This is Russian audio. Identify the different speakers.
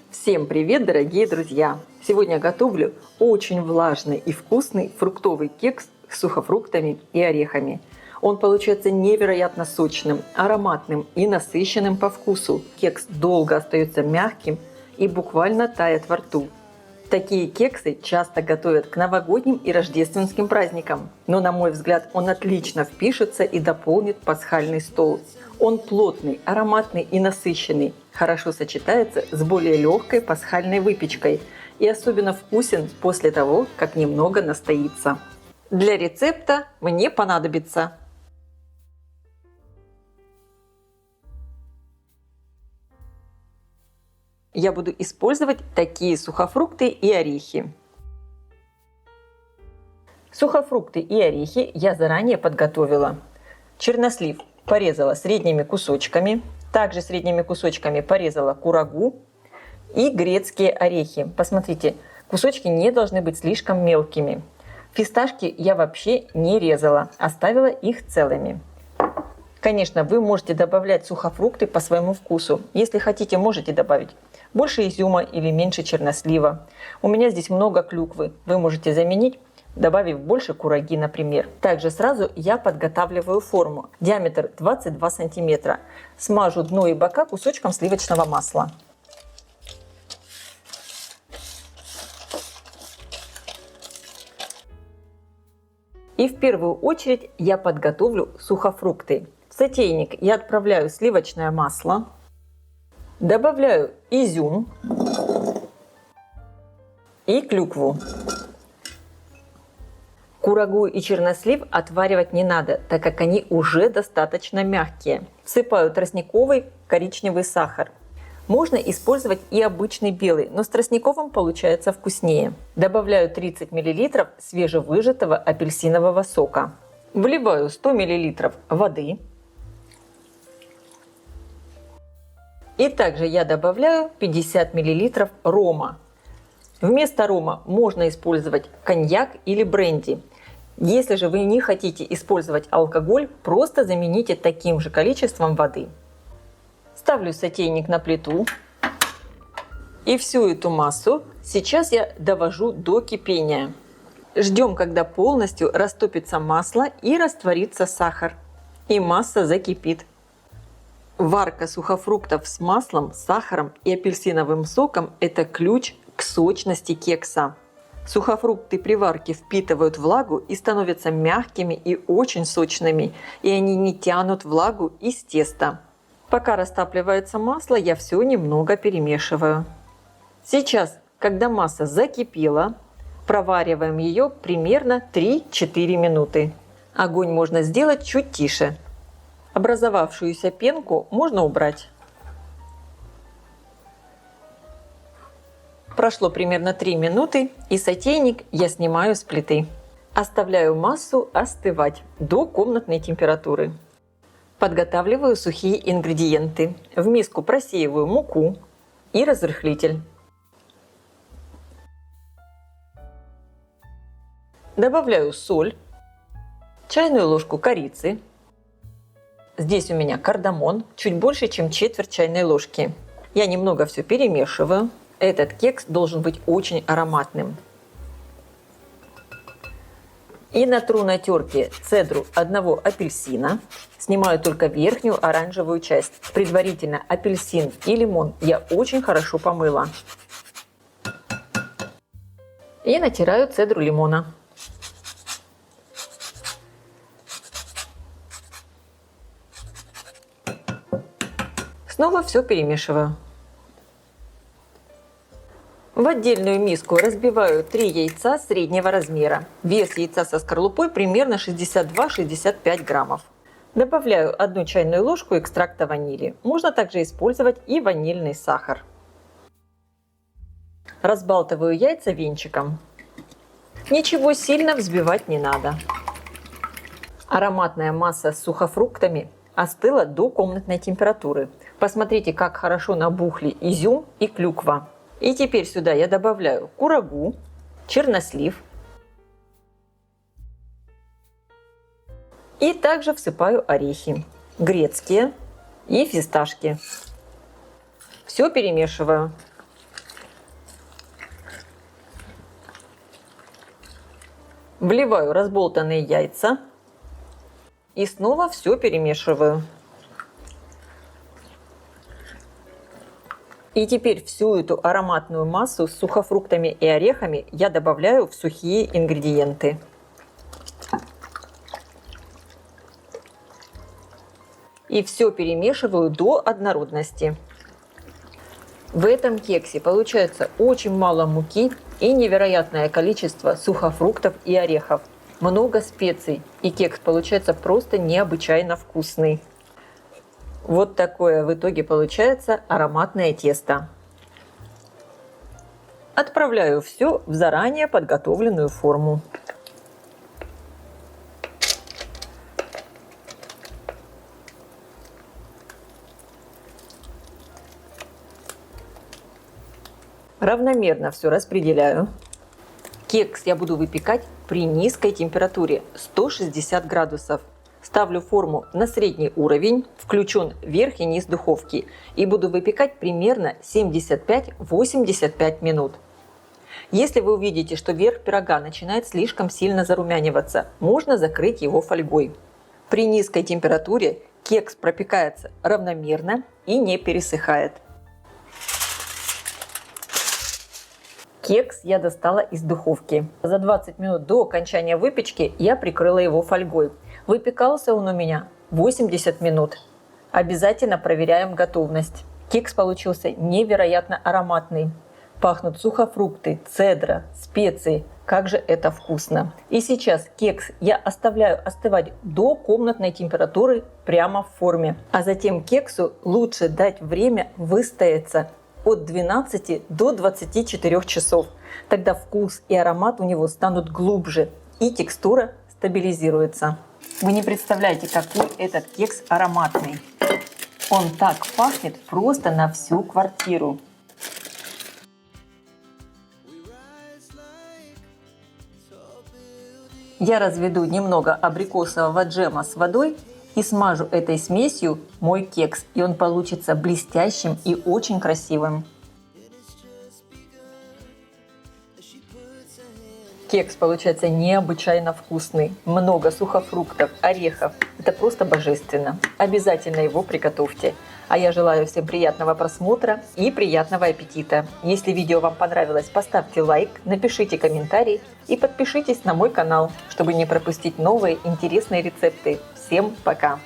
Speaker 1: Всем привет, дорогие друзья! Сегодня я готовлю очень влажный и вкусный фруктовый кекс с сухофруктами и орехами. Он получается невероятно сочным, ароматным и насыщенным по вкусу. Кекс долго остается мягким и буквально тает во рту. Такие кексы часто готовят к новогодним и рождественским праздникам, но, на мой взгляд, он отлично впишется и дополнит пасхальный стол. Он плотный, ароматный и насыщенный, хорошо сочетается с более легкой пасхальной выпечкой и особенно вкусен после того, как немного настоится. Для рецепта мне понадобится я буду использовать такие сухофрукты и орехи. Сухофрукты и орехи я заранее подготовила. Чернослив порезала средними кусочками. Также средними кусочками порезала курагу и грецкие орехи. Посмотрите, кусочки не должны быть слишком мелкими. Фисташки я вообще не резала, оставила их целыми. Конечно, вы можете добавлять сухофрукты по своему вкусу. Если хотите, можете добавить больше изюма или меньше чернослива. У меня здесь много клюквы. Вы можете заменить, добавив больше кураги, например. Также сразу я подготавливаю форму. Диаметр 22 сантиметра. Смажу дно и бока кусочком сливочного масла. И в первую очередь я подготовлю сухофрукты. В сотейник я отправляю сливочное масло, добавляю изюм и клюкву. Курагу и чернослив отваривать не надо, так как они уже достаточно мягкие. Всыпаю тростниковый коричневый сахар. Можно использовать и обычный белый, но с тростниковым получается вкуснее. Добавляю 30 мл свежевыжатого апельсинового сока. Вливаю 100 мл воды. И также я добавляю 50 мл рома. Вместо рома можно использовать коньяк или бренди. Если же вы не хотите использовать алкоголь, просто замените таким же количеством воды. Ставлю сотейник на плиту. И всю эту массу сейчас я довожу до кипения. Ждем, когда полностью растопится масло и растворится сахар. И масса закипит. Варка сухофруктов с маслом, сахаром и апельсиновым соком – это ключ к сочности кекса. Сухофрукты при варке впитывают влагу и становятся мягкими и очень сочными, и они не тянут влагу из теста. Пока растапливается масло, я все немного перемешиваю. Сейчас, когда масса закипела, провариваем ее примерно 3-4 минуты. Огонь можно сделать чуть тише. Образовавшуюся пенку можно убрать. Прошло примерно 3 минуты, и сотейник я снимаю с плиты. Оставляю массу остывать до комнатной температуры. Подготавливаю сухие ингредиенты. В миску просеиваю муку и разрыхлитель. Добавляю соль, чайную ложку корицы. Здесь у меня кардамон, чуть больше, чем четверть чайной ложки. Я немного все перемешиваю. Этот кекс должен быть очень ароматным. И натру на терке цедру одного апельсина. Снимаю только верхнюю оранжевую часть. Предварительно апельсин и лимон я очень хорошо помыла. И натираю цедру лимона. Снова все перемешиваю. В отдельную миску разбиваю 3 яйца среднего размера. Вес яйца со скорлупой примерно 62-65 граммов. Добавляю 1 чайную ложку экстракта ванили. Можно также использовать и ванильный сахар. Разбалтываю яйца венчиком. Ничего сильно взбивать не надо. Ароматная масса с сухофруктами остыла до комнатной температуры. Посмотрите, как хорошо набухли изюм и клюква. И теперь сюда я добавляю курагу, чернослив. И также всыпаю орехи грецкие и фисташки. Все перемешиваю. Вливаю разболтанные яйца и снова все перемешиваю. И теперь всю эту ароматную массу с сухофруктами и орехами я добавляю в сухие ингредиенты. И все перемешиваю до однородности. В этом кексе получается очень мало муки и невероятное количество сухофруктов и орехов. Много специй, и кекс получается просто необычайно вкусный. Вот такое в итоге получается ароматное тесто. Отправляю все в заранее подготовленную форму. Равномерно все распределяю. Кекс я буду выпекать при низкой температуре 160 градусов. Ставлю форму на средний уровень, включен верх и низ духовки, и буду выпекать примерно 75-85 минут. Если вы увидите, что верх пирога начинает слишком сильно зарумяниваться, можно закрыть его фольгой. При низкой температуре кекс пропекается равномерно и не пересыхает. Кекс я достала из духовки. За 20 минут до окончания выпечки я прикрыла его фольгой. Выпекался он у меня 80 минут. Обязательно проверяем готовность. Кекс получился невероятно ароматный. Пахнут сухофрукты, цедра, специи. Как же это вкусно. И сейчас кекс я оставляю остывать до комнатной температуры прямо в форме. А затем кексу лучше дать время выстояться от 12 до 24 часов. Тогда вкус и аромат у него станут глубже и текстура стабилизируется. Вы не представляете, какой этот кекс ароматный. Он так пахнет просто на всю квартиру. Я разведу немного абрикосового джема с водой и смажу этой смесью мой кекс, и он получится блестящим и очень красивым. Кекс получается необычайно вкусный. Много сухофруктов, орехов. Это просто божественно. Обязательно его приготовьте. А я желаю всем приятного просмотра и приятного аппетита. Если видео вам понравилось, поставьте лайк, напишите комментарий и подпишитесь на мой канал, чтобы не пропустить новые интересные рецепты. Всем пока!